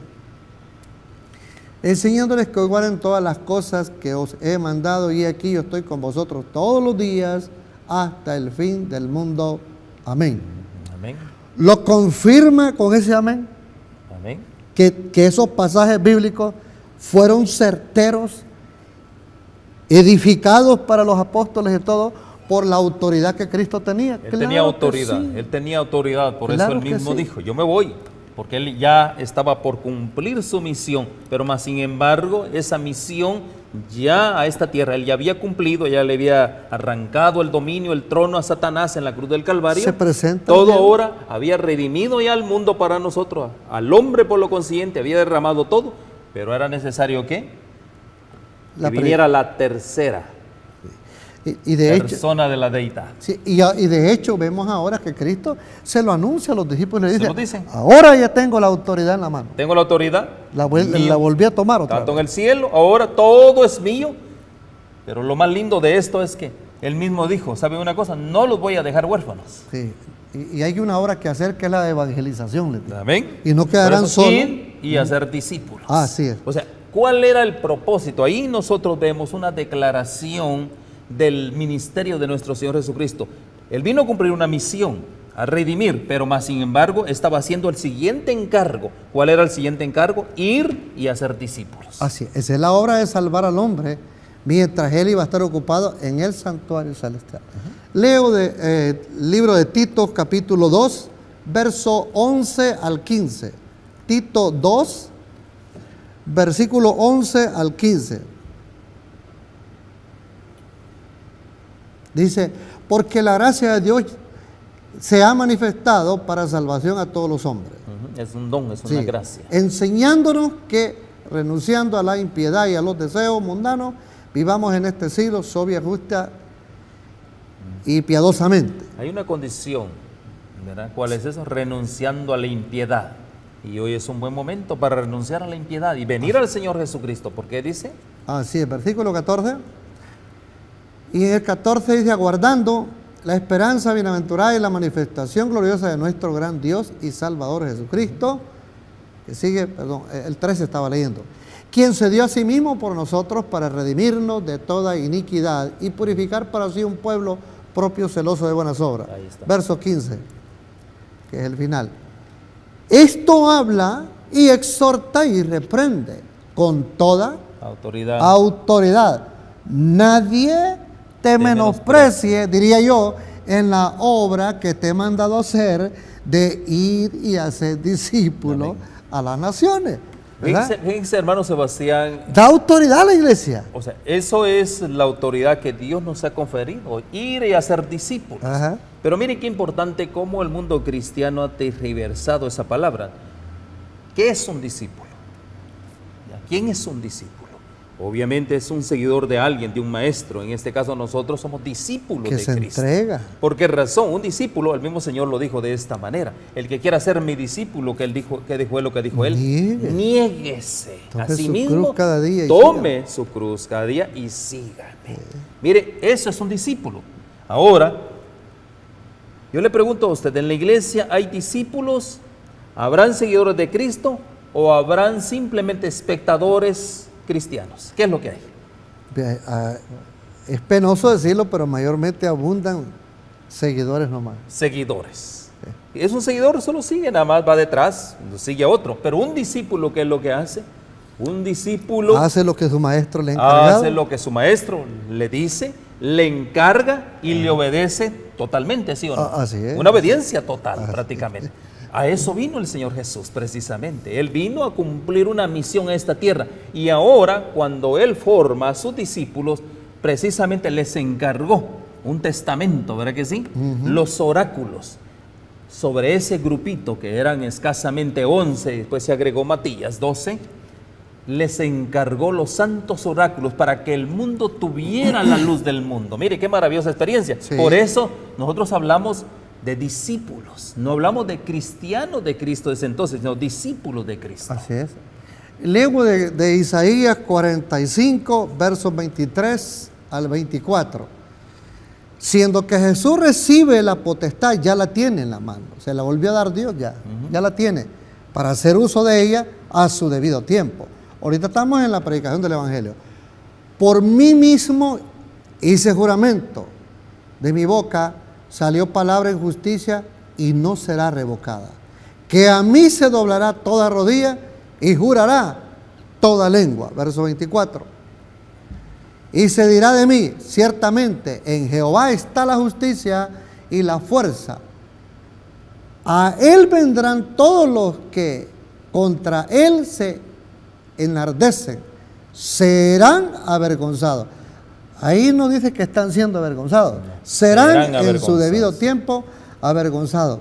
Enseñándoles que guarden todas las cosas que os he mandado, y aquí yo estoy con vosotros todos los días hasta el fin del mundo. Amén. Amén. Lo confirma con ese amén, Amén. que esos pasajes bíblicos fueron certeros, edificados para los apóstoles y todo, por la autoridad que Cristo tenía. Él tenía autoridad, sí. él tenía autoridad, por Claro eso él que mismo sí. dijo, yo me voy, porque él ya estaba por cumplir su misión, pero más sin embargo, esa misión ya a esta tierra, él ya había cumplido, ya le había arrancado el dominio, el trono a Satanás en la cruz del Calvario. Se presenta todo bien. ahora, había redimido ya al mundo para nosotros, al hombre por lo consiguiente, había derramado todo, pero era necesario que viniera la tercera y de hecho, persona de la deidad. sí, y de hecho vemos ahora que Cristo se lo anuncia a los discípulos y le Se lo dice, dice. ahora ya tengo la autoridad en la mano. Tengo la autoridad, La mío, volví a tomar otra tanto en vez. el cielo, ahora todo es mío. Pero lo más lindo de esto es que él mismo dijo, ¿sabe una cosa? No los voy a dejar huérfanos. Sí. Y hay una obra que hacer que es la de evangelización. le digo. Amén. Y no Por quedarán eso, solos. ir y hacer discípulos. Así es. O sea, ¿cuál era el propósito? Ahí nosotros vemos una declaración del ministerio de nuestro Señor Jesucristo. Él vino a cumplir una misión, a redimir, pero más sin embargo estaba haciendo el siguiente encargo. ¿Cuál era el siguiente encargo? Ir y hacer discípulos. Así es. Esa es la obra de salvar al hombre mientras él iba a estar ocupado en el santuario celestial. Leo del libro de Tito, capítulo 2, verso 11 al 15. Tito 2, versículo 11 al 15. Dice, porque la gracia de Dios se ha manifestado para salvación a todos los hombres. Es un don, es Sí, una gracia. enseñándonos que renunciando a la impiedad y a los deseos mundanos, vivamos en este siglo sobria, justa y piadosamente. Hay una condición, ¿verdad? ¿Cuál es eso? Renunciando a la impiedad. Y hoy es un buen momento para renunciar a la impiedad y venir al Señor Jesucristo. ¿Por qué dice? Así es, versículo 14. Y en el 14 dice, aguardando la esperanza bienaventurada y la manifestación gloriosa de nuestro gran Dios y Salvador Jesucristo, que sigue, perdón, el 13 estaba leyendo, quien se dio a sí mismo por nosotros para redimirnos de toda iniquidad y purificar para sí un pueblo propio celoso de buenas obras. Ahí está. Verso 15, que es el final. Esto habla y exhorta y reprende con toda Autoridad. autoridad. Nadie te menosprecie, diría yo, en la obra que te he mandado hacer de ir y hacer discípulos Amén. a las naciones. ¿Verdad? Fíjense, hermano Sebastián, Da autoridad a la iglesia. o sea, eso es la autoridad que Dios nos ha conferido, ir y hacer discípulos. Ajá. Pero miren qué importante cómo el mundo cristiano ha tergiversado esa palabra. ¿Qué es un discípulo? ¿Quién es un discípulo? Obviamente es un seguidor de alguien, de un maestro. En este caso nosotros somos discípulos Que de se Cristo. entrega. ¿Por qué razón? Un discípulo, el mismo Señor lo dijo de esta manera. El que quiera ser mi discípulo, que dijo lo que dijo él, Niegue. Niéguese Tome a sí su mismo, cruz cada día y tome su cruz cada día y sígame. Mire, eso es un discípulo. Ahora, yo le pregunto a usted, ¿en la iglesia hay discípulos? ¿Habrán seguidores de Cristo o habrán simplemente espectadores cristianos? ¿Qué es lo que hay? Es penoso decirlo, pero mayormente abundan seguidores nomás. Seguidores. Es un seguidor, solo sigue, nada más va detrás, sigue a otro. Pero un discípulo, ¿qué es lo que hace? Un discípulo Hace lo que su maestro le ha encargado. hace lo que su maestro le dice, le encarga y le obedece totalmente, ¿sí o no? Así es. Una obediencia total, Así prácticamente. A eso vino el Señor Jesús, precisamente. Él vino a cumplir una misión a esta tierra. Y ahora, cuando Él forma a sus discípulos, precisamente les encargó un testamento, ¿verdad que sí? Los oráculos sobre ese grupito, que eran escasamente 11, después se agregó Matías, 12, les encargó los santos oráculos para que el mundo tuviera la luz del mundo. Mire, qué maravillosa experiencia. Sí. Por eso nosotros hablamos de discípulos, no hablamos de cristianos de Cristo desde entonces, sino discípulos de Cristo. Así es. Leo de Isaías 45, versos 23 al 24. Siendo que Jesús recibe la potestad, ya la tiene en la mano. Se la volvió a dar Dios ya, ya la tiene, para hacer uso de ella a su debido tiempo. Ahorita estamos en la predicación del Evangelio. Por mí mismo hice juramento, de mi boca salió palabra en justicia y no será revocada. Que a mí se doblará toda rodilla y jurará toda lengua. Verso 24. Y se dirá de mí, ciertamente en Jehová está la justicia y la fuerza. A él vendrán todos los que contra él se enardecen, serán avergonzados. Ahí no dice que están siendo avergonzados, serán en su debido tiempo avergonzados.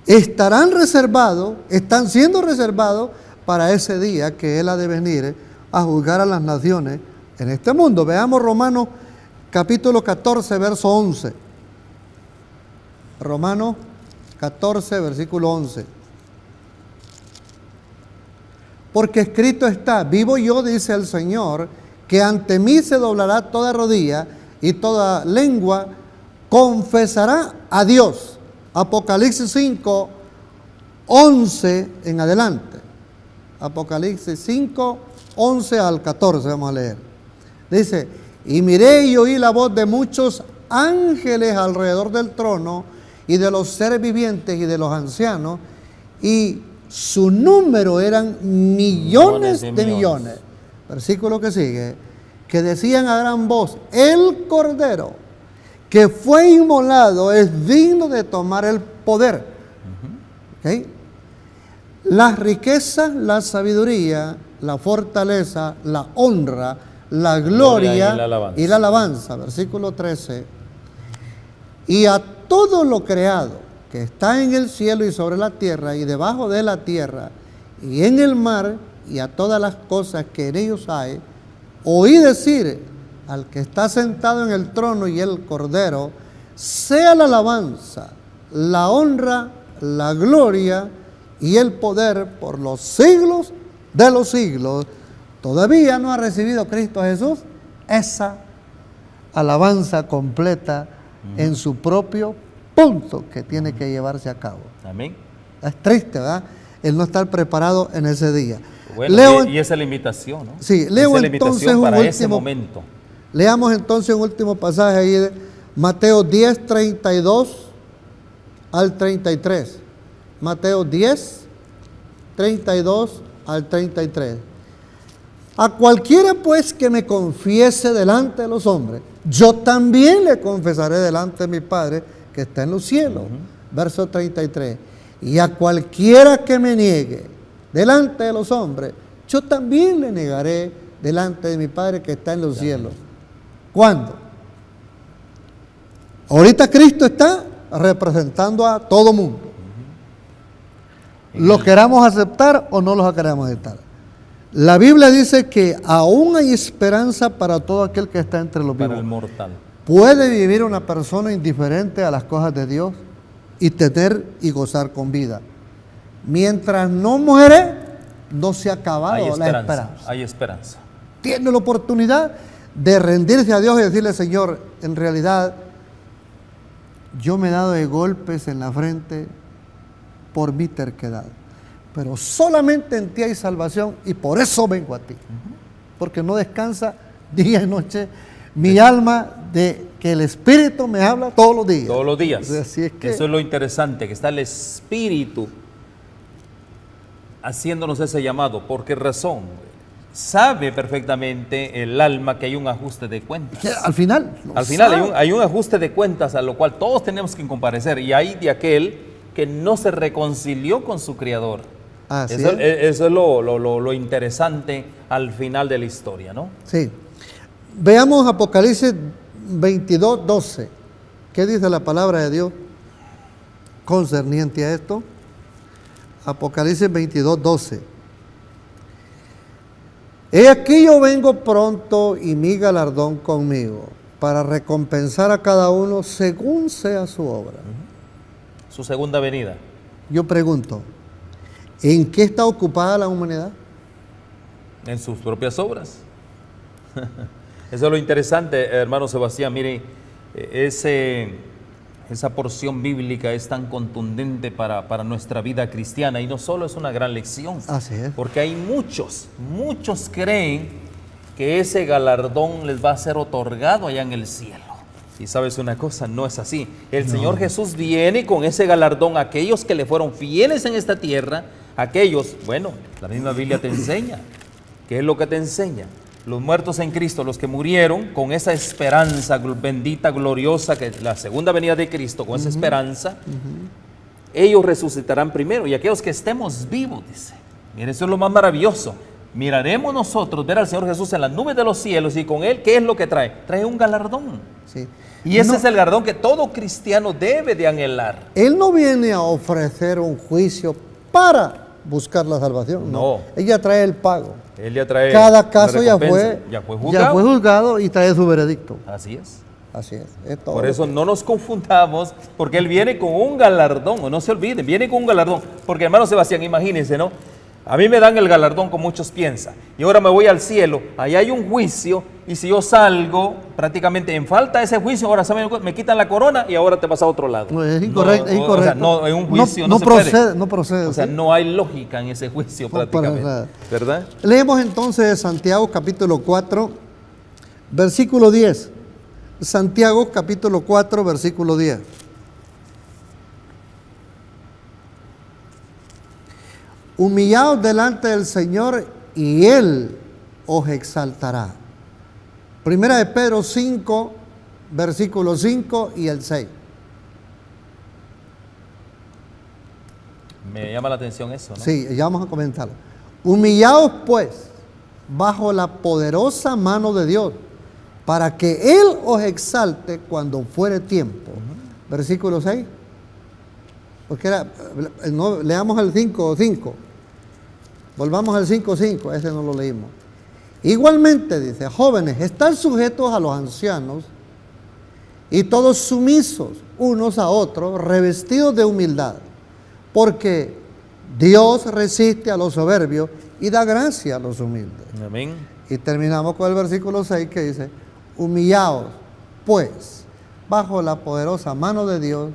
Estarán reservados, están siendo reservados para ese día que él ha de venir a juzgar a las naciones en este mundo. Veamos Romanos capítulo 14, verso 11. Romanos 14, versículo 11. Porque escrito está, vivo yo, dice el Señor, que ante mí se doblará toda rodilla y toda lengua confesará a Dios. Apocalipsis 5, 11 en adelante. Apocalipsis 5, 11 al 14, vamos a leer. Dice, y miré y oí la voz de muchos ángeles alrededor del trono y de los seres vivientes y de los ancianos, y su número eran millones de millones. Versículo que sigue, que decían a gran voz, el Cordero que fue inmolado es digno de tomar el poder. ¿Okay? Las riquezas, la sabiduría, la fortaleza, la honra, la gloria y la alabanza. Versículo 13. Y a todo lo creado que está en el cielo y sobre la tierra y debajo de la tierra y en el mar y a todas las cosas que en ellos hay, oí decir al que está sentado en el trono y el Cordero, sea la alabanza, la honra, la gloria y el poder por los siglos de los siglos. Todavía no ha recibido Cristo Jesús esa alabanza completa en su propio punto que tiene que llevarse a cabo. Amén. Es triste, ¿verdad? El no estar preparado en ese día. Bueno, y esa es la invitación, ¿no? Sí, leo entonces un para ese último momento. Leamos entonces un último pasaje ahí de Mateo 10, 32 al 33. Mateo 10, 32 al 33. A cualquiera pues que me confiese delante de los hombres, yo también le confesaré delante de mi Padre que está en los cielos. Verso 33. Y a cualquiera que me niegue delante de los hombres, yo también le negaré delante de mi Padre que está en los cielos. ¿Cuándo? Ahorita Cristo está representando a todo mundo. ¿Lo queramos aceptar o no lo queramos aceptar? La Biblia dice que aún hay esperanza para todo aquel que está entre los vivos. Para el mortal. ¿Puede vivir una persona indiferente a las cosas de Dios y tener y gozar con vida? Mientras no muere, no se ha acabado la esperanza. Hay esperanza. Tiene la oportunidad de rendirse a Dios y decirle, Señor, en realidad yo me he dado de golpes en la frente por mi terquedad, pero solamente en ti hay salvación y por eso vengo a ti, porque no descansa día y noche mi alma de que el Espíritu me habla todos los días. Todos los días. Así es que eso es lo interesante, que está el Espíritu haciéndonos ese llamado. ¿Por qué razón? Sabe perfectamente el alma que hay un ajuste de cuentas. Al final hay un ajuste de cuentas a lo cual todos tenemos que comparecer, y hay de aquel que no se reconcilió con su Creador. Eso es lo interesante al final de la historia, ¿no? Sí. Veamos Apocalipsis 22, 12. ¿Qué dice la palabra de Dios concerniente a esto? Apocalipsis 22, 12. He aquí yo vengo pronto y mi galardón conmigo, para recompensar a cada uno según sea su obra. Su segunda venida. Yo pregunto, ¿en qué está ocupada la humanidad? En sus propias obras. Eso es lo interesante, hermano Sebastián. Mire, esa porción bíblica es tan contundente para nuestra vida cristiana, y no solo es una gran lección. Así es. Porque hay muchos creen que ese galardón les va a ser otorgado allá en el cielo. Y sabes una cosa, no es así. El Señor Jesús viene con ese galardón a aquellos que le fueron fieles en esta tierra, aquellos, bueno, la misma Biblia te enseña. ¿Qué es lo que te enseña? Los muertos en Cristo, los que murieron con esa esperanza bendita, gloriosa, que la segunda venida de Cristo, con esa esperanza, ellos resucitarán primero y aquellos que estemos vivos, dice. Mire, eso es lo más maravilloso. Miraremos nosotros ver al Señor Jesús en las nubes de los cielos y con Él, ¿qué es lo que trae? Trae un galardón. Sí. Y ese es el galardón que todo cristiano debe de anhelar. Él no viene a ofrecer un juicio para buscar la salvación. No. Él ya trae el pago. Él ya trae Cada caso la ya recompensa. fue juzgado y trae su veredicto. Así es. Así es todo. Por eso no nos confundamos, porque Él viene con un galardón, o no se olviden, viene con un galardón. Porque hermano Sebastián, imagínense, ¿no? A mí me dan el galardón como muchos piensan. Y ahora me voy al cielo, allá hay un juicio, y si yo salgo prácticamente en falta de ese juicio, ahora ¿saben? Me quitan la corona y ahora te vas a otro lado. No, es incorrecto, es incorrecto. O sea, no, en un juicio no se procede, puede. No procede. O sea, ¿sí? no hay lógica en ese juicio prácticamente. ¿Verdad? Leemos entonces Santiago capítulo 4, versículo 10. Santiago capítulo 4, versículo 10. Humillaos delante del Señor y Él os exaltará. Primera de Pedro 5, versículo 5 y el 6. Me llama la atención eso, ¿no? Sí, ya vamos a comentarlo. Humillaos pues bajo la poderosa mano de Dios, para que Él os exalte cuando fuere tiempo. Versículo 6. Porque no, leamos el 5:5. Volvamos al 5:5, ese no lo leímos. Igualmente dice, jóvenes, están sujetos a los ancianos y todos sumisos unos a otros, revestidos de humildad, porque Dios resiste a los soberbios y da gracia a los humildes. Amén. Y terminamos con el versículo 6 que dice, humillaos pues bajo la poderosa mano de Dios,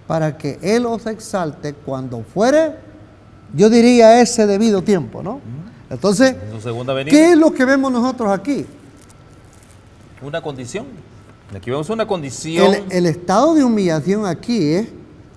para que Él os exalte cuando fuere, yo diría, ese debido tiempo, ¿no? Entonces, En su segunda venida. ¿qué es lo que vemos nosotros aquí? Una condición. Aquí vemos una condición. El estado de humillación aquí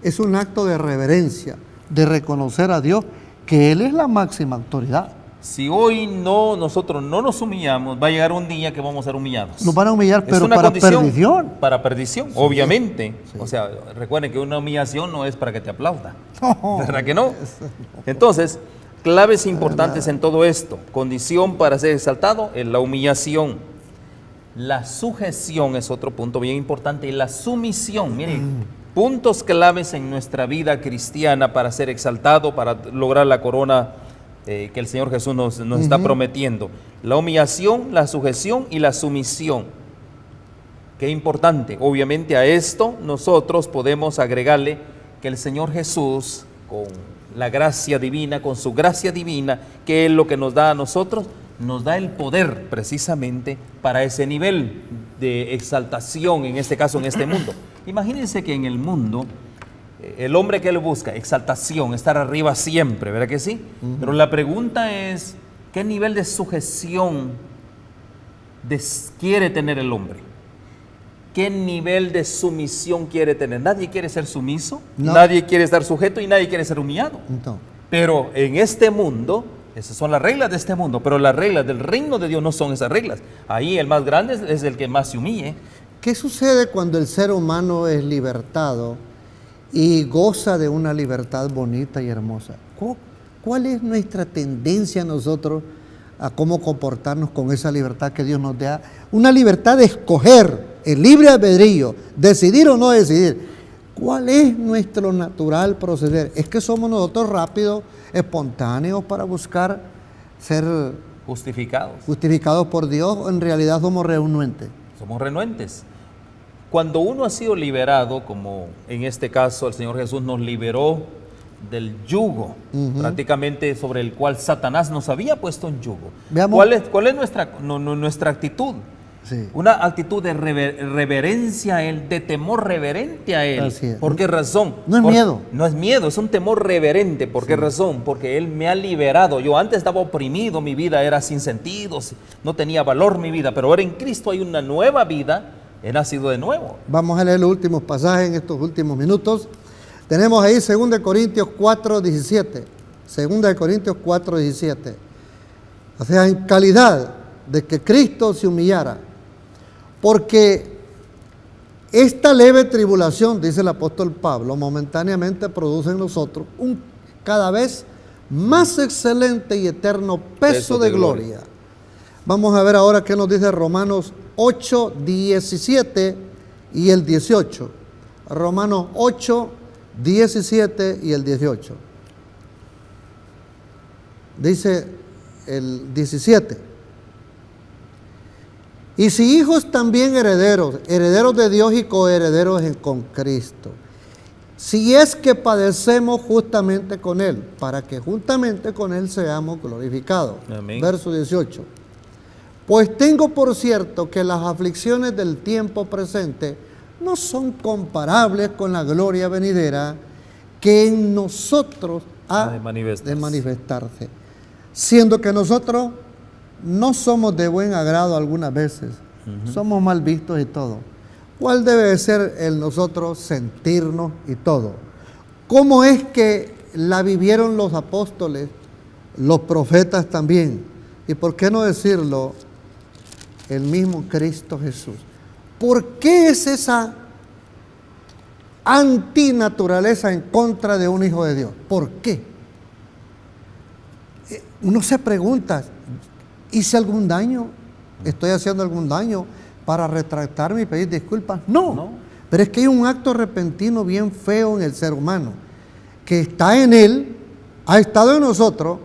es un acto de reverencia, de reconocer a Dios que Él es la máxima autoridad. Si hoy nosotros no nos humillamos, va a llegar un día que vamos a ser humillados. Nos van a humillar, Es pero una para condición perdición. Para perdición, obviamente. Sí. O sea, recuerden que una humillación no es para que te aplauda. No. ¿Verdad que no? Entonces, claves importantes en todo esto. Condición para ser exaltado es la humillación. La sujeción es otro punto bien importante. Y la sumisión, miren, puntos claves en nuestra vida cristiana para ser exaltado, para lograr la corona que el Señor Jesús nos está prometiendo. La humillación, la sujeción y la sumisión. Qué importante. Obviamente a esto nosotros podemos agregarle que el Señor Jesús, con la gracia divina, con su gracia divina, que es lo que nos da a nosotros, nos da el poder precisamente para ese nivel de exaltación, en este caso en este mundo. Imagínense que en el mundo, el hombre que le busca exaltación, estar arriba siempre, ¿verdad que sí? Pero la pregunta es, ¿qué nivel de sujeción quiere tener el hombre? ¿Qué nivel de sumisión quiere tener? Nadie quiere ser sumiso, No. Nadie quiere estar sujeto y nadie quiere ser humillado. Entonces, Pero en este mundo, esas son las reglas de este mundo, pero las reglas del reino de Dios no son esas reglas. Ahí el más grande es el que más se humille. ¿qué sucede cuando el ser humano es libertado y goza de una libertad bonita y hermosa? ¿Cuál es nuestra tendencia nosotros a cómo comportarnos con esa libertad que Dios nos da? Una libertad de escoger, el libre albedrío, decidir o no decidir. ¿Cuál es nuestro natural proceder? ¿Es que somos nosotros rápidos, espontáneos para buscar ser justificados por Dios, o en realidad somos renuentes? Somos renuentes. Cuando uno ha sido liberado, como en este caso el Señor Jesús nos liberó del yugo, prácticamente sobre el cual Satanás nos había puesto en yugo. Veamos. ¿Cuál es nuestra actitud? Sí. Una actitud de reverencia a Él, de temor reverente a Él. Así es. ¿Por qué razón? No es miedo. No es miedo, es un temor reverente. ¿Por qué razón? Porque Él me ha liberado. Yo antes estaba oprimido, mi vida era sin sentido, no tenía valor mi vida, pero ahora en Cristo hay una nueva vida, he nacido de nuevo. Vamos a leer los últimos pasajes en estos últimos minutos. Tenemos ahí 2 Corintios 4:17. 2 Corintios 4:17. O sea, en calidad de que Cristo se humillara. Porque Esta leve tribulación, dice el apóstol Pablo, momentáneamente produce en nosotros un cada vez más excelente y eterno peso de gloria. Vamos a ver ahora qué nos dice Romanos 8, 17 y el 18. Romanos 8, 17 y el 18. Dice el 17. Y si hijos también herederos, herederos de Dios y coherederos con Cristo. Si es que padecemos justamente con Él, para que juntamente con Él seamos glorificados. Amén. Verso 18. Pues tengo por cierto que las aflicciones del tiempo presente no son comparables con la gloria venidera que en nosotros ha de manifestarse. Siendo que nosotros no somos de buen agrado algunas veces, somos mal vistos y todo. ¿Cuál debe ser el nosotros sentirnos y todo? ¿Cómo es que la vivieron los apóstoles, los profetas también? ¿Y por qué no decirlo el mismo Cristo Jesús? ¿Por qué es esa antinaturaleza en contra de un hijo de Dios? ¿Por qué? Uno se pregunta, ¿hice algún daño? ¿Estoy haciendo algún daño para retractarme y pedir disculpas? No. Pero es que hay un acto repentino bien feo en el ser humano, que está en él, ha estado en nosotros.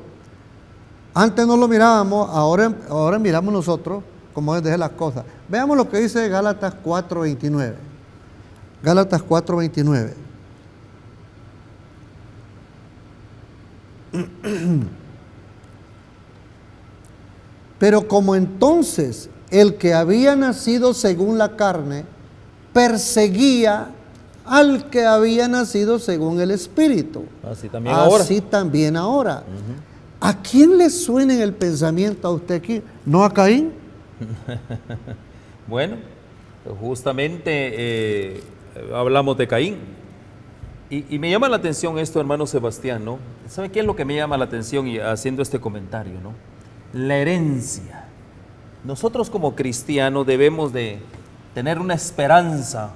Antes no lo mirábamos, ahora miramos nosotros como es de las cosas. Veamos lo que dice Gálatas 4:29. Gálatas 4:29. Pero como entonces el que había nacido según la carne perseguía al que había nacido según el Espíritu, así también ahora. ¿A quién le suena en el pensamiento a usted aquí? ¿No a Caín? Bueno, justamente hablamos de Caín. Y me llama la atención esto, hermano Sebastián, ¿no? ¿Sabe qué es lo que me llama la atención y haciendo este comentario, ¿no? La herencia. Nosotros como cristianos debemos de tener una esperanza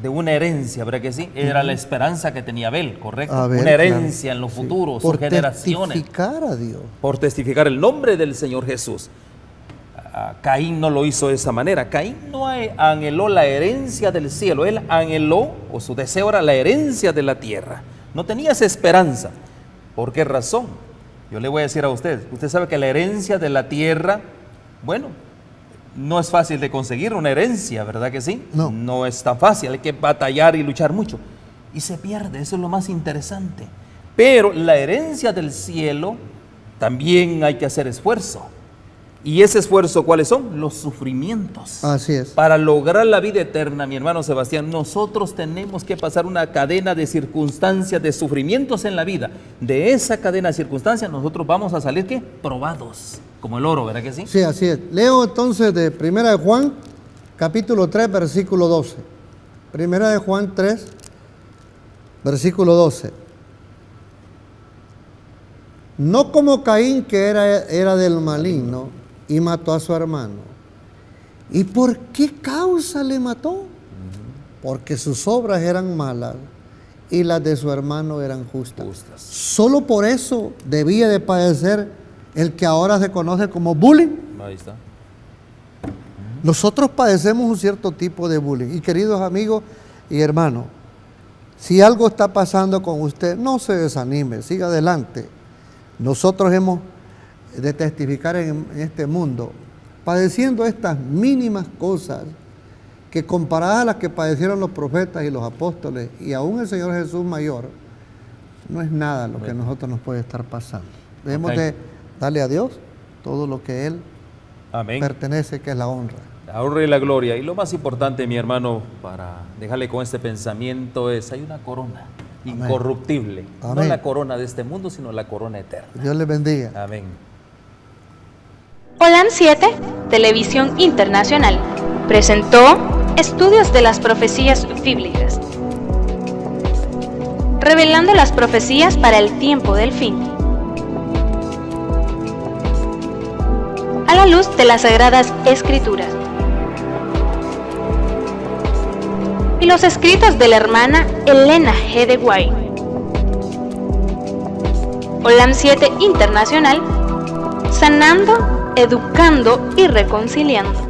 de una herencia, ¿verdad que sí? Era la esperanza que tenía Abel, ¿correcto? Una herencia en los futuros, sus generaciones. Por testificar a Dios. Por testificar el nombre del Señor Jesús. Caín no lo hizo de esa manera. Caín no anheló la herencia del cielo, él anheló, o su deseo era la herencia de la tierra. No tenía esa esperanza. ¿Por qué razón? Yo le voy a decir a usted sabe que la herencia de la tierra, bueno, no es fácil de conseguir una herencia, ¿verdad que sí? No es tan fácil, hay que batallar y luchar mucho. Y se pierde, eso es lo más interesante. Pero la herencia del cielo, también hay que hacer esfuerzo. ¿Y ese esfuerzo cuáles son? Los sufrimientos. Así es. Para lograr la vida eterna, mi hermano Sebastián, nosotros tenemos que pasar una cadena de circunstancias, de sufrimientos en la vida. De esa cadena de circunstancias nosotros vamos a salir, ¿qué? Probados, como el oro, ¿verdad que sí? Sí, así es. Leo entonces de 1 de Juan, capítulo 3, versículo 12. 1 de Juan 3, versículo 12. No como Caín, que era del maligno y mató a su hermano. ¿Y por qué causa le mató? Porque sus obras eran malas y las de su hermano eran justas. Solo por eso debía de padecer el que ahora se conoce como bullying. Ahí está. Nosotros padecemos un cierto tipo de bullying. Y queridos amigos y hermanos, si algo está pasando con usted, no se desanime, siga adelante. Nosotros hemos de testificar en este mundo, padeciendo estas mínimas cosas que comparadas a las que padecieron los profetas y los apóstoles y aún el Señor Jesús mayor, no es nada lo que a nosotros nos puede estar pasando. Debemos de darle a Dios todo lo que Él pertenece, que es la honra. La honra y la gloria. Y lo más importante, mi hermano, para dejarle con este pensamiento es, hay una corona incorruptible. Amén. No la corona de este mundo, sino la corona eterna. Dios les bendiga. Amén. Holan 7, Televisión Internacional, presentó Estudios de las Profecías Bíblicas, revelando las profecías para el tiempo del fin, a la luz de las Sagradas Escrituras. los escritos de la hermana Elena G. de White. Olam 7 Internacional, sanando, educando y reconciliando.